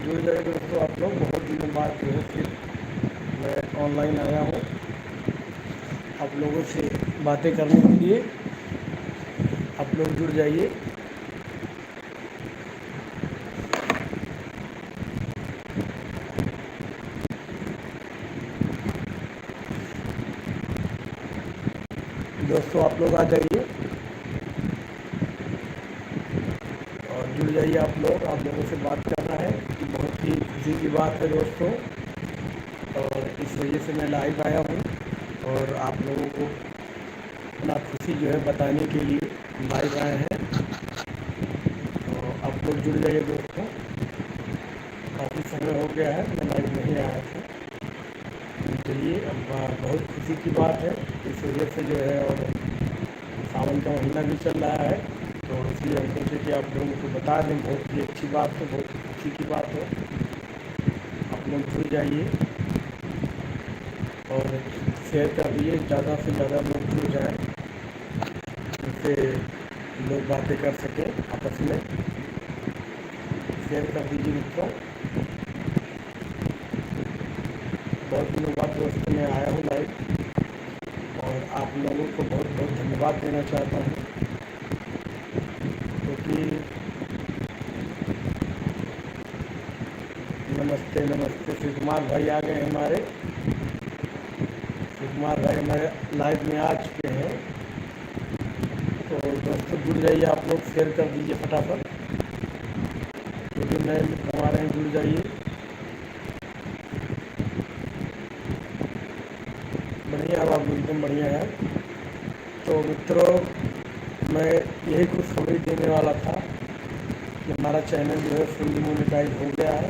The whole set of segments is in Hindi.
जुड़ जाए दोस्तों आप लोग। बहुत दिनों बाद जो है फिर मैं ऑनलाइन आया हूँ आप लोगों से बातें करने के लिए। आप लोग जुड़ जाइए। दोस्तों आप लोग आ जाइए और जुड़ जाइए आप लोग। आप लोगों से बात करना है, बहुत ही खुशी की बात है दोस्तों। और इस वजह से मैं लाइव आया हूँ और आप लोगों को अपना खुशी जो है बताने के लिए लाइव आए हैं। तो आप लोग जुड़ जाइए दोस्तों। काफ़ी समय हो गया है मैं लाइव नहीं आया था। चलिए अब बहुत खुशी की बात है इस वजह से जो है। और सावन का महीना भी चल रहा है तो इसलिए हम सोचे कि आप लोगों को बता दें। बहुत ही अच्छी बात है, बहुत ही खुशी की बात है। आप लोग जुड़ जाइए और शेयर कर दीजिए, ज़्यादा से ज़्यादा लोग जुड़ जाएँ जिससे लोग बातें कर सकें आपस में। शेयर कर दीजिए मित्रों। बहुत दिनों बाद दोस्तों मैं आया हूँ लाइव और आप लोगों को बहुत बहुत धन्यवाद देना चाहता हूँ क्योंकि नमस्ते नमस्ते शिव कुमार भाई आ गए हैं हमारे। शिव कुमार भाई हमारे लाइव में आ चुके हैं। तो दोस्तों जुड़ जाइए आप लोग, शेयर कर दीजिए फटाफट। जो भी नए मित्र हमारे हैं जुड़ जाइए। बढ़िया हुआ, एकदम बढ़िया है। तो मित्रों मैं यही खुशखबरी देने वाला था कि हमारा चैनल जो है फुल्ली मोनेटाइज हो गया है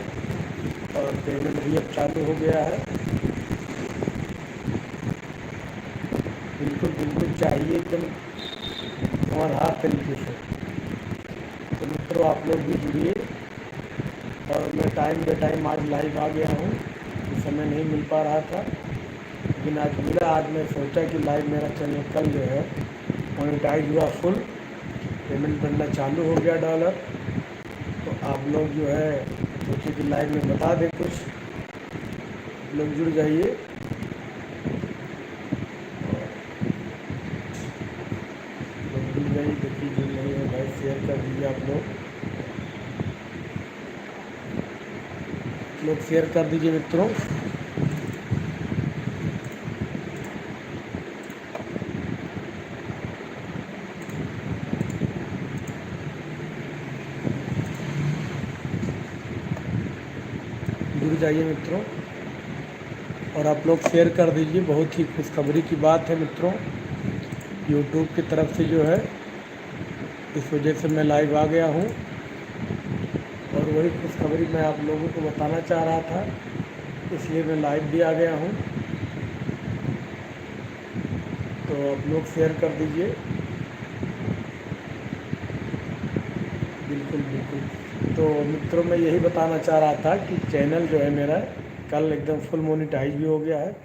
और पेमेंट भी अब चालू हो गया है। बिल्कुल बिल्कुल चाहिए एकदम हमारा तरीके से। तो मित्रों आप लोग भी जुड़िए। और मैं टाइम बे टाइम आज लाइव आ गया हूँ। इस समय नहीं मिल पा रहा था लेकिन आज मिला। आज मैं सोचा कि लाइव मेरा चैनल कल जो है मोनेटाइज हुआ, फुल पेमेंट बनना चालू हो गया डॉलर। तो आप लोग जो है सोचे कि लाइव में बता दें कुछ। आप लोग जुड़ जाइए। लोग जुड़ जाइए, देखिए जुड़ नहीं है भाई, शेयर कर दीजिए आप लोग शेयर कर दीजिए मित्रों। जुड़ जाइए मित्रों और आप लोग शेयर कर दीजिए। बहुत ही खुशखबरी की बात है मित्रों। यूट्यूब की तरफ से जो है इस वजह से मैं लाइव आ गया हूँ और वही खुशखबरी मैं आप लोगों को बताना चाह रहा था, इसलिए मैं लाइव भी आ गया हूँ। तो आप लोग शेयर कर दीजिए। बिल्कुल बिल्कुल। तो मित्रों मैं यही बताना चाह रहा था कि चैनल जो है मेरा कल एकदम फुल मोनेटाइज भी हो गया है।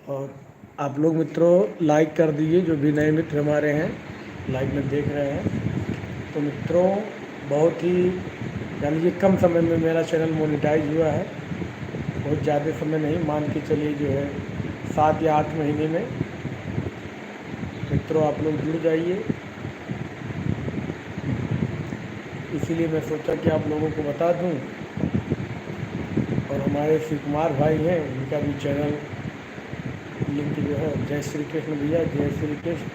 और आप लोग मित्रों लाइक कर दीजिए, जो भी नए मित्र हमारे हैं लाइव में देख रहे हैं। तो मित्रों बहुत ही यानी कि कम समय में मेरा चैनल मोनेटाइज हुआ है। बहुत ज़्यादा समय नहीं, मान के चलिए जो है 7 या 8 महीने में। मित्रों आप लोग जुड़ जाइए। इसीलिए मैं सोचा कि आप लोगों को बता दूं। और हमारे शिव कुमार भाई हैं, उनका भी चैनल लिंक जो है, जय श्री कृष्ण भैया, जय श्री कृष्ण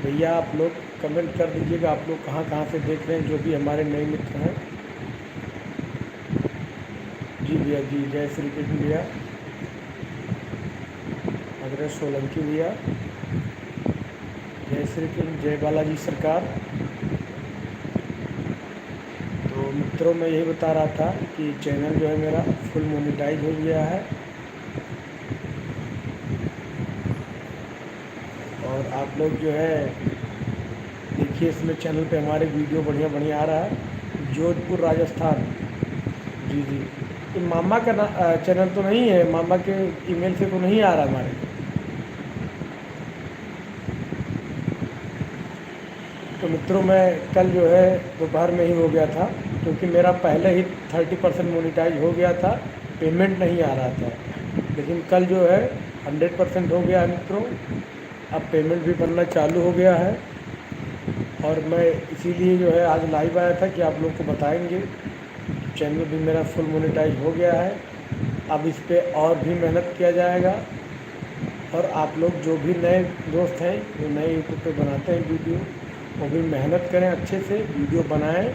भैया। आप लोग कमेंट कर दीजिएगा आप लोग कहाँ कहाँ से देख रहे हैं, जो भी हमारे नए मित्र हैं। जी भैया जी, जय श्री कृष्ण भैया। अग्रज सोलंकी भैया, जय श्री कृष्ण, जय बालाजी सरकार। तो मित्रों मैं यही बता रहा था कि चैनल जो है मेरा फुल मोनेटाइज हो गया है और आप लोग जो है देखिए इसमें चैनल पे हमारे वीडियो बढ़िया बढ़िया आ रहा है। जोधपुर राजस्थान, जी जी। ये मामा का चैनल तो नहीं है, मामा के ईमेल से तो नहीं आ रहा हमारे। तो मित्रों मैं कल जो है दोपहर में ही हो गया था क्योंकि मेरा पहले ही 30% मोनेटाइज हो गया था, पेमेंट नहीं आ रहा था। लेकिन कल जो है 100% हो गया है मित्रों, अब पेमेंट भी बनना चालू हो गया है। और मैं इसीलिए जो है आज लाइव आया था कि आप लोग को बताएंगे। चैनल भी मेरा फुल मोनेटाइज हो गया है, अब इस पर और भी मेहनत किया जाएगा। और आप लोग जो भी नए दोस्त हैं जो नए यूट्यूब पे बनाते हैं वीडियो, वो भी मेहनत करें, अच्छे से वीडियो बनाएं।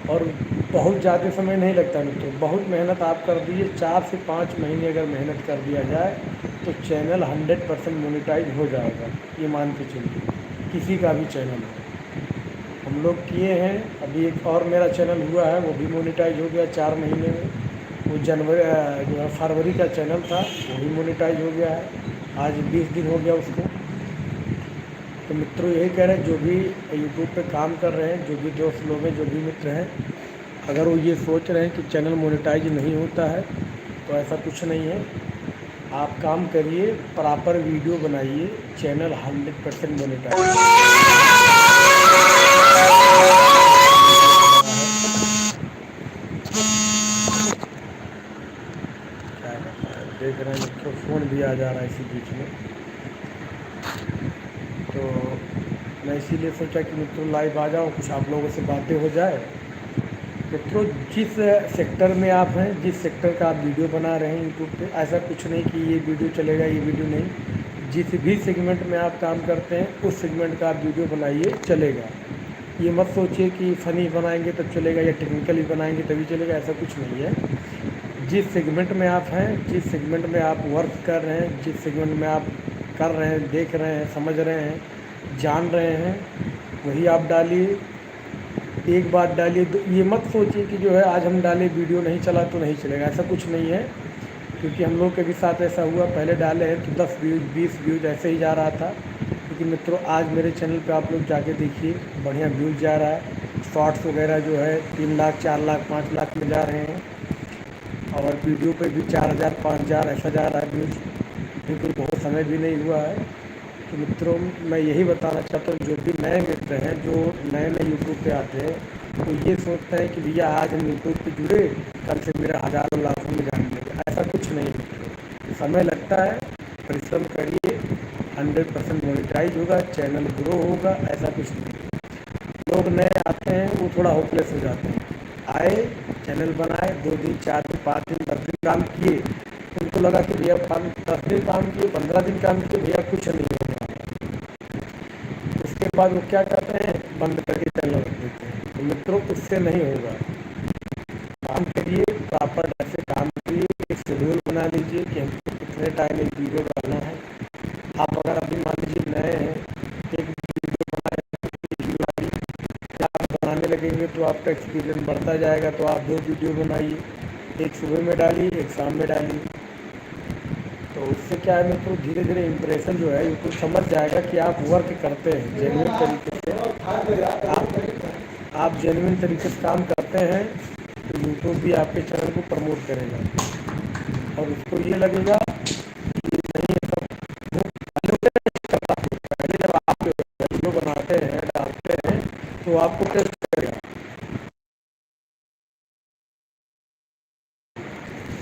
और बहुत ज़्यादा समय नहीं लगता मित्रों, बहुत मेहनत आप कर दीजिए, 4 से 5 महीने अगर मेहनत कर दिया जाए तो चैनल 100% मोनेटाइज हो जाएगा। ये मान के चलिए, किसी का भी चैनल हो। हम लोग किए हैं, अभी एक और मेरा चैनल हुआ है, वो भी मोनेटाइज हो गया 4 महीने में। वो जनवरी जो है फरवरी का चैनल था, वो भी मोनेटाइज हो गया है, आज 20 दिन हो गया उसको। तो मित्रों यही कह रहे हैं, जो भी यूट्यूब पे काम कर रहे हैं, जो भी दोस्त लोग हैं, जो भी मित्र हैं, अगर वो ये सोच रहे हैं कि चैनल मोनेटाइज नहीं होता है, तो ऐसा कुछ नहीं है। आप काम करिए, प्रॉपर वीडियो बनाइए, चैनल 100% मोनेटाइज। क्या करना है, देख रहे हैं तो फ़ोन भी आ जा रहा है इसी बीच में। तो मैं इसीलिए सोचा कि मित्रों लाइव आ जाऊँ, कुछ आप लोगों से बातें हो जाए। मित्रों जिस सेक्टर में आप हैं, जिस सेक्टर का आप वीडियो बना रहे हैं यूट्यूब पे, ऐसा कुछ नहीं कि ये वीडियो चलेगा ये वीडियो नहीं। जिस भी सेगमेंट में आप काम करते हैं उस सेगमेंट का आप वीडियो बनाइए, चलेगा। ये मत सोचिए कि फ़नी बनाएंगे तब चलेगा या टेक्निकली बनाएंगे तभी चलेगा, ऐसा कुछ नहीं है। जिस सेगमेंट में आप हैं, जिस सेगमेंट में आप वर्क कर रहे हैं, जिस सेगमेंट में आप कर रहे हैं, देख रहे हैं, समझ रहे हैं, जान रहे हैं, वही आप डालिए। एक बात डालिए, ये मत सोचिए कि जो है आज हम डाले वीडियो नहीं चला तो नहीं चलेगा, ऐसा कुछ नहीं है। क्योंकि हम लोग के भी साथ ऐसा हुआ, पहले डाले हैं तो 10 व्यूज़ 20 व्यूज़ ऐसे ही जा रहा था। लेकिन मित्रों आज मेरे चैनल पे आप लोग जाके देखिए, बढ़िया व्यूज़ जा रहा है। शॉर्ट्स वगैरह जो है 3 लाख 4 लाख 5 लाख में जा रहे हैं, और वीडियो पे भी 4000 5000 ऐसा जा रहा है व्यूज़। बिल्कुल बहुत समय भी नहीं हुआ है। तो मित्रों मैं यही बताना चाहता हूँ, जो भी नए मित्र हैं, जो नए नए यूट्यूब पे आते हैं, तो ये सोचते हैं कि भैया आज हम यूट्यूब पे जुड़े, कल से मेरा हज़ारों लाखों में जाने लगे। ऐसा कुछ नहीं मित्रों, समय लगता है, परिश्रम करिए, 100% मोनेटाइज होगा, चैनल ग्रो होगा, ऐसा कुछ नहीं। लोग नए आते हैं वो थोड़ा होपलेस हो जाते हैं। आए, चैनल बनाए, 2 दिन 4 दिन 5 दिन 10 दिन काम किए, उनको लगा कि भैया 10 दिन काम किए, 15 दिन काम किए, भैया कुछ नहीं होगा। उसके बाद वो क्या करते हैं, बंद करके चैनल रख देते हैं। तो मित्रों उससे नहीं होगा, काम करिए, प्रॉपर ऐसे काम करिए, एक शेड्यूल बना लीजिए कि हमको कितने टाइम एक वीडियो डालना है। आप अगर अभी मान लीजिए नए हैं, एक वीडियो बनाए, आप बनाने लगेंगे तो आपका एक्सपीरियंस बढ़ता जाएगा। तो आप 2 वीडियो बनाइए, एक सुबह में डालिए, एक शाम में डालिए। तो उससे क्या है मित्रों, धीरे धीरे इम्प्रेशन जो है यूट्यूब समझ जाएगा कि आप वर्क करते हैं जेन्युइन तरीके से, आप जेन्युइन तरीके से काम करते हैं, तो यूट्यूब भी आपके चैनल को प्रमोट करेगा। और उसको ये लगेगा कि नहीं ये सब पहले जब आप वीडियो बनाते हैं डालते हैं तो आपको टेस्ट करेगा।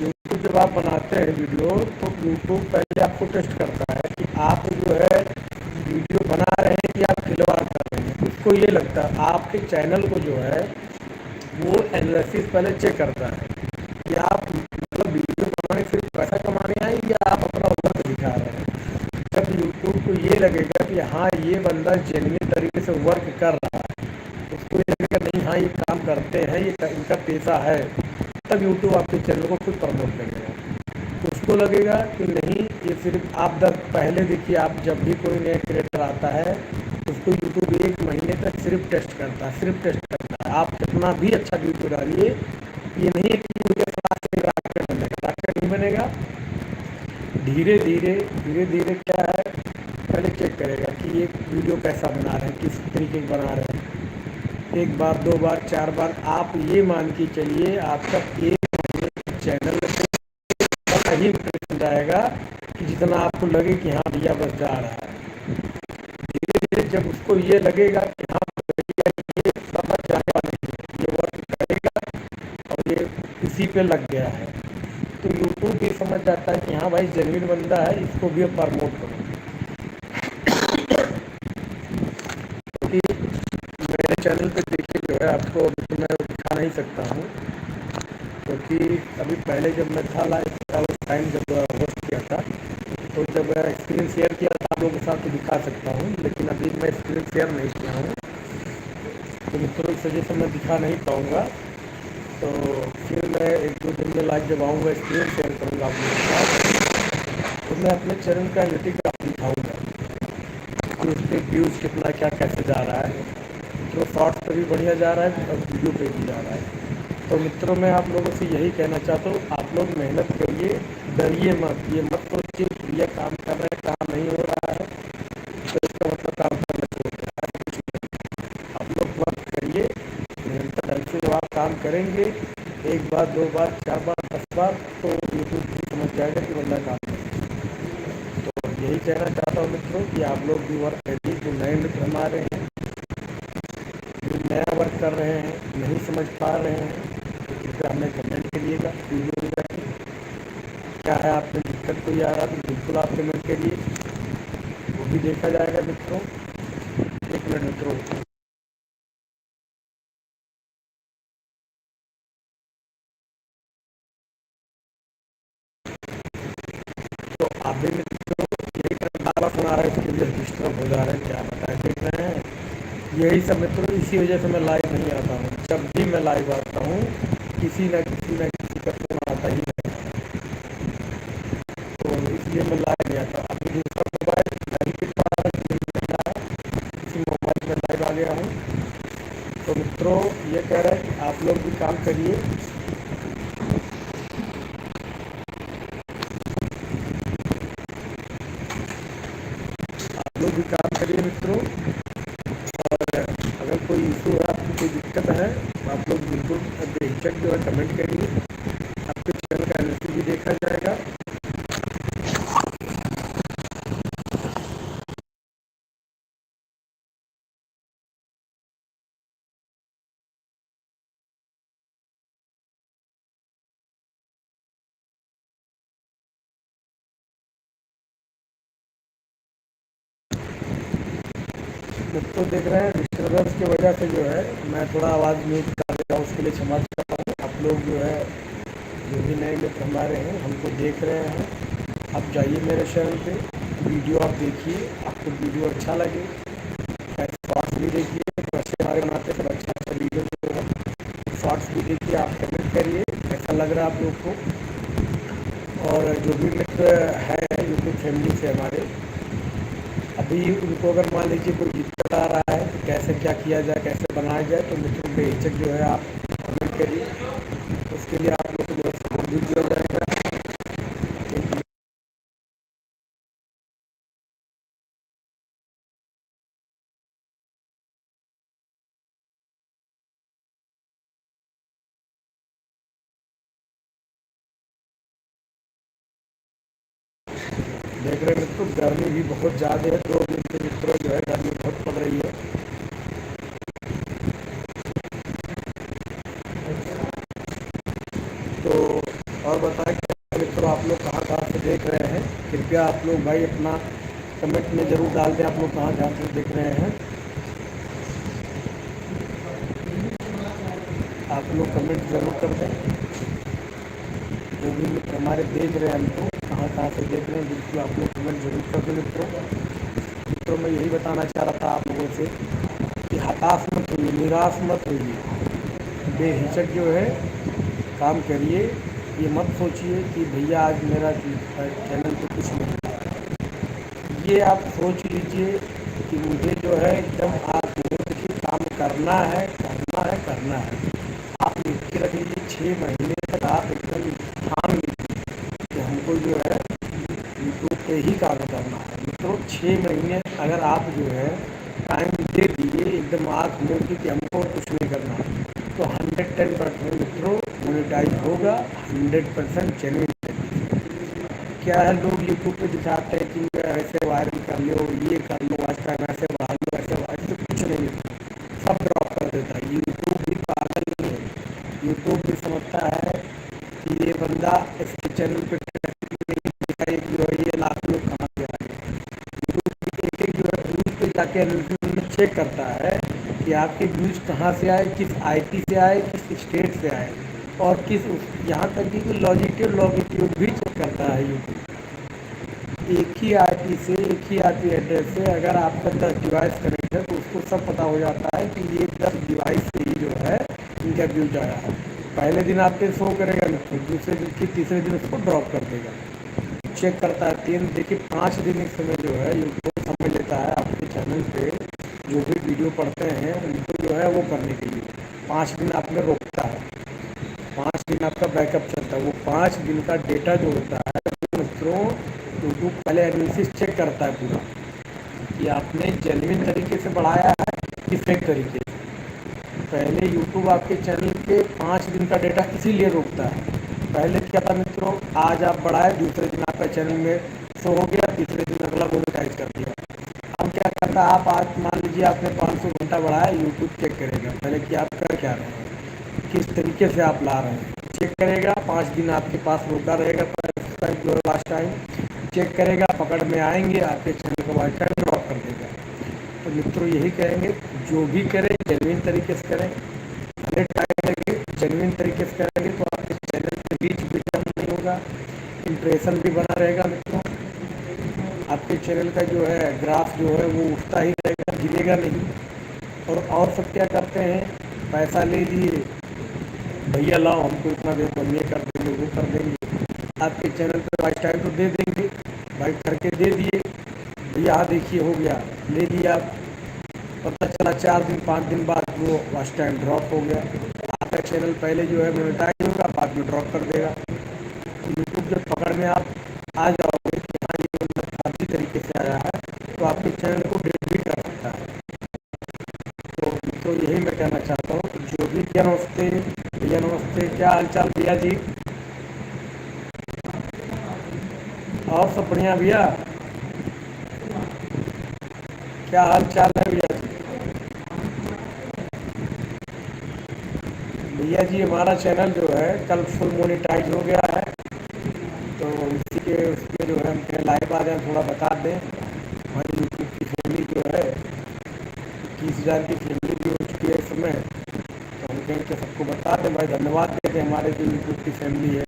यूट्यूब जब आप बनाते हैं वीडियो, तो यूट्यूब पहले आपको टेस्ट करता है कि आप जो है वीडियो बना रहे हैं कि आप खिलवाड़ कर रहे हैं। उसको ये लगता है, आपके चैनल को जो है वो एनालिसिस पहले चेक करता है कि आप मतलब वीडियो बनाने सिर्फ पैसा कमाने आए या आप अपना वर्क दिखा रहे हैं। जब यूट्यूब को ये लगेगा कि हाँ ये बंदा जेन्युइन तरीके से वर्क कर रहा है, उसको ये लगेगा नहीं हाँ ये काम करते हैं, ये इनका पेशा है, तब यूट्यूब आपके चैनल को खुद प्रमोट करेगा। उसको लगेगा कि नहीं ये सिर्फ आप पहले देखिए, आप जब भी कोई नया क्रिएटर आता है उसको यूट्यूब 1 महीने तक सिर्फ टेस्ट करता है, सिर्फ टेस्ट करता है। आप कितना भी अच्छा वीडियो डालिए, ये नहीं है कि मुझे राकेट बनेगा, राकेट नहीं बनेगा। धीरे धीरे क्या है, पहले चेक करेगा कि ये वीडियो कैसा बना रहे हैं, किस तरीके की बना रहे हैं। 1 बार 2 बार 4 बार आप ये मान के चलिए, आपका 1 महीने चैनल सही इम्प्रेशन जाएगा कि जितना आपको लगे कि हाँ भैया बस जा रहा है। धीरे धीरे जब उसको ये लगेगा कि हाँ भैया ये समझ जाने वाला है, ये वर्क करेगा, इसी पे लग गया है। तो यूट्यूब भी समझ जाता है कि हाँ भाई जेन्युइन बंदा है, इसको भी अब प्रमोट करो। क्योंकि मेरे चैनल पे देखिए जो है आपको अभी तो मैं दिखा नहीं सकता हूँ, क्योंकि अभी पहले जब मैं था लाइव था उस टाइम जब होस्ट किया था, तो जब स्क्रीन शेयर किया था आप लोगों के साथ तो दिखा सकता हूँ, लेकिन अभी मैं स्क्रीन शेयर नहीं किया हूँ, तो मित्रों इस वजह से मैं दिखा नहीं पाऊँगा। तो फिर मैं 1-2 दिन में लाइव जब आऊँगा स्क्रीन शेयर करूँगा आप लोगों के साथ, तो मैं अपने चैनल का एनालिटिक्स दिखाऊँगा कि उस पर व्यूज़ कितना क्या कैसे जा रहा है। तो शॉर्ट्स पर भी बढ़िया जा रहा है और वीडियो पे भी जा रहा है। तो मित्रों मैं आप लोगों से यही कहना चाहता हूँ, आप लोग मेहनत करिए, डरिए मत, ये मत सोचिए कि भैया काम कर रहे हैं, काम नहीं हो रहा है तो इसका मतलब काम करना छोड़ दिया है, कुछ नहीं। आप लोग वर्क करिए, निरंतर ढंग से जब आप काम करेंगे 1 बार 2 बार 4 बार 10 बार, तो यूट्यूब भी समझ जाएगा कि बंदा काम कर रहा है। तो यही कहना चाहता हूँ मित्रों कि आप लोग भी वर्क करिए। जो नए मित्र हमारे हैं, जो नया वर्क कर रहे हैं, नहीं समझ पा रहे हैं, तो कृपया हमें कमेंट करिएगा वीडियो में जाके, क्या है आप में दिक्कत कोई आ रहा है तो बिल्कुल आप कमेंट करिए, वो भी देखा जाएगा मित्रों। 1 मिनट मित्रों। तो आप भी मित्रों यही बार फोन आ रहा है, इसके लिए डिस्टर्ब हो जा रहा है, क्या बताएं, देख रहे हैं यही सब मित्रों। इसी वजह से मैं लाइव नहीं आता हूँ। जब भी मैं लाइव आता हूँ किसी न किसी का फोन आता ही रहता है, तो इसलिए मैं लाइव नहीं आता। अभी दूसरा मोबाइल नहीं मिल पा रहा है, नहीं मिल रहा है, इसी मोबाइल में लाइव आ गया हूँ। तो मित्रों ये कह रहे हैं कि आप लोग भी काम करिए, आप लोग भी काम करिए मित्रों। और अगर कोई इशू है, आपको कोई दिक्कत है, तो आप लोग बिल्कुल बेहिचक जो है कमेंट करिए, आपके चैनल का एनालिसिस भी देखा जाएगा। मित्रों देख रहे हैं डिस्टर्बेंस की वजह से जो है मैं थोड़ा आवाज़ म्यूट कर देता हूँ, उसके लिए क्षमा चाहता हूँ। आप लोग जो है जो भी नए मित्र हमारे हैं हमको देख रहे हैं, आप जाइए मेरे चैनल पे, वीडियो आप देखिए, आपको वीडियो अच्छा लगे, शॉर्ट्स भी देखिए, तो अच्छे हमारे बनाते सब अच्छा अच्छा वीडियो जो है शॉर्ट्स भी देखिए, आप कमेंट करिए कैसा लग रहा है आप लोग को। और जो भी मित्र है यूट्यूब फैमिली से हमारे, अभी उनको अगर मान लीजिए कोई दिक्कत आ रहा है तो कैसे क्या किया जाए, कैसे बनाया जाए, तो मित्रों बेहिचक जो है आप कमेंट करिए, उसके लिए आप लोग को जो है सपोर्ट भी दिया जाएगा। देख रहे हैं मित्रों गर्मी भी बहुत ज़्यादा है, 2 दिन से मित्रों जो है गर्मी बहुत पड़ रही है। तो और बताएं क्या मित्रों, आप लोग कहाँ कहाँ से देख रहे हैं, कृपया आप लोग भाई अपना कमेंट में ज़रूर डाल दें, आप लोग कहाँ कहाँ से देख रहे हैं। आप लोग कमेंट ज़रूर कर दें, जो भी मित्र हमारे देख रहे हैं हमको कहाँ कहाँ से देख रहे हैं, बिल्कुल आप लोग कमेंट जरूर कर दें मित्रों। मित्रों मैं यही बताना चाह रहा था आप लोगों से कि हताश मत होइए, निराश मत होइए, बेहिचक जो है काम करिए। ये मत सोचिए कि भैया आज मेरा चैनल पे कुछ नहीं है, ये आप सोच लीजिए कि मुझे जो है एकदम आप देखिए काम करना है करना है करना है। आप लिख के रख लीजिए, 6 महीने तक आप एकदम ठान लीजिए कि हमको जो है यूट्यूब पे ही काम करना है। मित्रों 6 महीने अगर आप जो है टाइम दे दिए एकदम आँख मूंद के कि हमको कुछ नहीं करना है, तो 110% मित्रों मोनेटाइज होगा, 100% जेन्युइन। क्या है लोग यूट्यूब पे दिखाते हैं कि ऐसे वायरल कर लो, ये कर लो, आज टाइम ऐसे बढ़ा लो, ऐसे बढ़ा लो, तो कुछ नहीं, सब ड्रॉप कर देता है। यूट्यूब भी पागल नहीं है, यूट्यूब भी समझता है बंदा इसके चैनल पे एक जो है ये लाख लोग कहाँ से आ गए। यूट्यूब एक एक जो है व्यूज पे जाके एनालिसिस में चेक करता है कि आपके व्यूज कहाँ से आए, किस आईपी से आए, किस स्टेट से आए, और किस यहाँ तक कि लॉन्गिट्यूड भी चेक करता है यूट्यूब। एक ही आईपी से, एक ही आईपी एड्रेस से अगर आपका 10 डिवाइस कनेक्ट है तो उसको सब पता हो जाता है कि ये 10 डिवाइस से ही जो है इनका व्यूज आया है। पहले दिन आपके शो करेगा नहीं, दूसरे दिन की तीसरे दिन उसको ड्रॉप कर देगा। चेक करता है 3 देखिए 5 दिन इस समय जो है यूट्यूब समझ लेता है आपके चैनल पे जो भी वीडियो पढ़ते हैं उनको जो है वो करने के लिए 5 दिन आप में रोकता है। 5 दिन आपका बैकअप चलता है। वो 5 दिन का डेटा जो होता है मित्रों यूट्यूब पहले एनालिसिस चेक करता है पूरा कि आपने जेन्युइन तरीके से बढ़ाया है कि फेक तरीके से। पहले यूट्यूब आपके चैनल के 5 दिन का डेटा इसीलिए रोकता है। पहले क्या था मित्रों, आज आप बढ़ाए, दूसरे दिन आपका चैनल में शो हो गया, तीसरे दिन अगला मोनेटाइज कर दिया। अब क्या करता है, आप आज मान लीजिए आपने 500 घंटा बढ़ाया, यूट्यूब चेक करेगा पहले कि आप कर क्या रहे हैं, किस तरीके से आप ला रहे हैं, चेक करेगा। 5 दिन आपके पास रोका रहेगा, जो लास्ट टाइम चेक करेगा, पकड़ में आएंगे, आपके चैनल को वाइट टाइम ड्रॉप कर देगा। तो मित्रों यही कहेंगे, जो भी करें जेन्युइन तरीके से करें, हमें टाइम लगे जेन्युइन तरीके से करेंगे तो आपके चैनल पे रीच भी कम नहीं होगा, इंप्रेशन भी बना रहेगा मित्रों। आपके चैनल का जो है ग्राफ जो है वो उठता ही रहेगा, गिरेगा नहीं। और सब क्या करते हैं, पैसा ले लिए, भैया लाओ हमको इतना दे, हम ये कर देंगे वो कर देंगे। आपके चैनल पे वाइट टाइम तो दे देंगे, वाइट करके दे दिए, भैया हाँ देखिए हो गया, ले लिया। पता चला 4 दिन 5 दिन बाद वो वॉच टाइम ड्रॉप हो गया। आपका चैनल पहले जो है मोनेटाइज होगा, बाद में ड्रॉप कर देगा। यूट्यूब जब पकड़ में आप आ जाओगे कि हाँ ये बंदा फर्जी तरीके से आया है तो आपके चैनल को डिलीट भी कर सकता है। तो यही मैं कहना चाहता हूँ, जो भी भैया नमस्ते, भैया नमस्ते, क्या हाल चाल भैया जी, और सब बढ़िया भैया, क्या हाल चाल है भैया जी। भैया जी हमारा चैनल जो है कल फुल मोनेटाइज हो गया है, तो इसी के उसमें जो है हम कहें लाइव आ जाए, थोड़ा बता दें। हमारी यूट्यूब की फैमिली जो है 21,000 की फैमिली भी हो चुकी है इस समय, तो हम कहें कि सबको बता दें भाई, धन्यवाद देते हैं हमारे जो यूट्यूब की फैमिली है,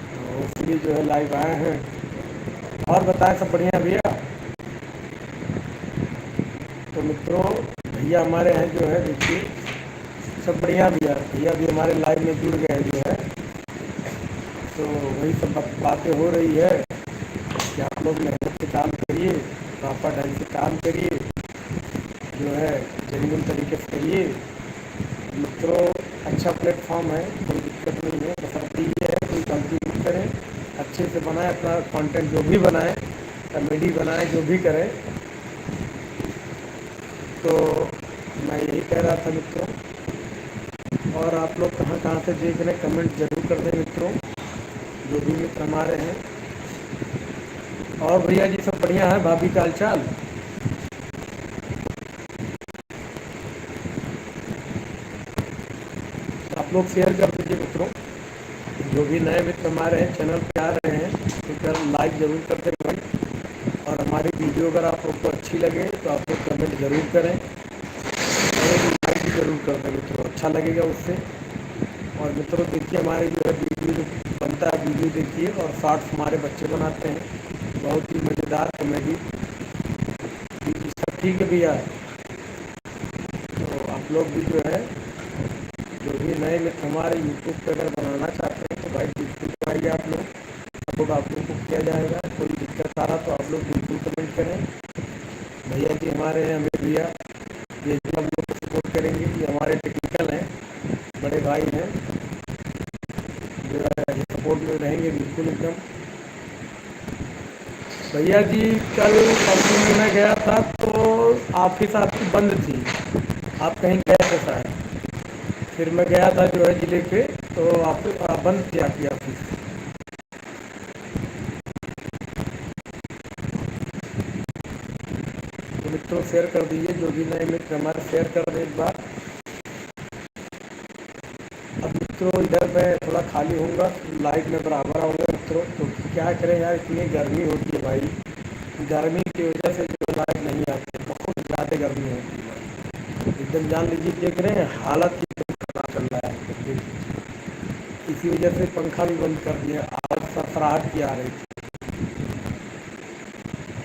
तो इसलिए जो है लाइव आए हैं। और बताएं सब बढ़िया भैया। तो मित्रों भैया हमारे हैं जो है देखिए सब बढ़िया भैया, भैया भी हमारे लाइव में जुड़ गए जो है, तो वही सब बातें हो रही है कि आप लोग मेहनत से काम करिए, प्रॉपर ढंग से काम करिए, जो है जेन्युइन तरीके से करिए। मित्रों अच्छा प्लेटफॉर्म है, कोई दिक्कत नहीं है, बस ये है कोई गलती नहीं करें, अच्छे से बनाए अपना कंटेंट, जो भी बनाए, कॉमेडी बनाए, जो भी करें। तो मैं यही कह रहा था मित्रों, और आप लोग कहाँ कहाँ से देख रहे हैं कमेंट जरूर कर दें मित्रों, जो भी मित्र हमारे हैं। और भैया जी सब बढ़िया है, भाभी का हाल चाल। आप लोग शेयर कर दीजिए मित्रों, जो भी नए मित्र हमारे हैं चैनल पे आ रहे हैं तो लाइक ज़रूर करते भाई। और हमारी वीडियो अगर आप लोग को अच्छी लगे तो आप लोग कमेंट ज़रूर करें और लाइक भी ज़रूर कर दें मित्रों, अच्छा लगेगा उससे। और मित्रों देखिए हमारे जो है वीडियो जो बनता है वीडियो देखिए, और शॉर्ट्स हमारे बच्चे बनाते हैं, बहुत ही मज़ेदार कॉमेडी। सब ठीक है भैया, तो आप लोग भी जो है जो भी नए मित्र हमारे यूट्यूब पर अगर बनाना चाहते हैं तो भाई बिल्कुल कराइए, आप लोग सपोर्ट आप लोग को किया जाएगा। कोई दिक्कत आ रहा तो आप लोग बिल्कुल कमेंट करें। भैया जी हमारे हैं अमीर भैया, ये भी हम लोग को सपोर्ट करेंगे, ये हमारे टेक्निकल हैं, बड़े भाई हैं, जो है सपोर्ट में रहेंगे बिल्कुल एकदम। भैया जी कल परसों में मैं गया था तो ऑफिस आपकी बंद थी, आप कहीं गए थे शायद, फिर मैं गया था जो है ज़िले पे तो ऑफिस बंद थी आपकी ऑफिस। तो मित्रों शेयर कर दीजिए, जो भी नए मित्र हमारे शेयर कर दें एक बार। अब मित्रों इधर मैं थोड़ा खाली होऊंगा, लाइट में बराबर आऊँगा मित्रों। तो क्या करें यार, इतनी गर्मी होती है भाई, गर्मी की वजह से जो लाइट नहीं आती, बहुत ज़्यादा गर्मी होती है एकदम। जान लीजिए देख रहे हैं हालत एकदम खराब चल रहा है देखिए। इसी वजह से पंखा भी बंद कर दिया, आवाज़ सरसराहट की आ रही थी।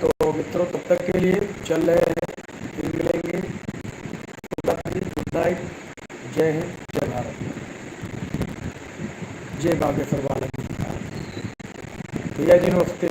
तो मित्रों तब तक के लिए चल रहे हैं, फिर मिलेंगे। Good night. जय हिंद, जय भारत, जय बागेश्वर वाला। भैया जी नमस्ते।